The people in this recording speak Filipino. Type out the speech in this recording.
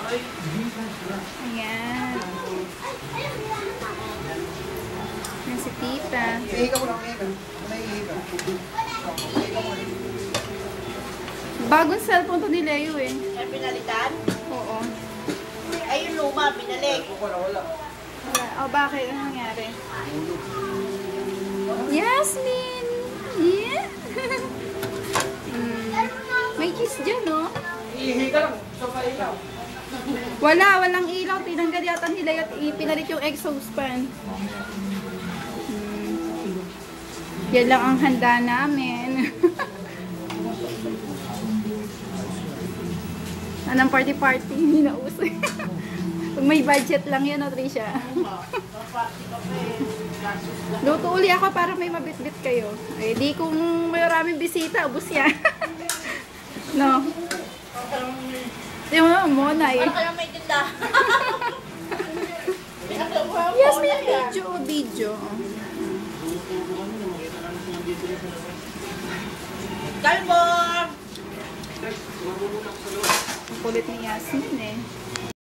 Ayan. Yan si tita. Bagong cellphone to ni Leo eh. Ay, pinalitan? Oo. Ay, yung luma, binalik. Wala. Oh, bakit? Ano nangyari? Yasmin! Yeah! May kiss dyan, no? Ihi ka lang. Sa ilaw. Walang ilaw. Tinanggal yata nila at ipinalit yung exhaust fan. Yan lang ang handa namin. Anong party-party? Hindi na uso. Pag may budget lang yan, no, Trisha? Luto uli ako para may mabitbit kayo. Eh, di kung maraming bisita, ubos yan. No? Yung mo na eh. Ano kaya may tinda? Yes, may video. Kalbo! Ang kulit ni Yasmin eh.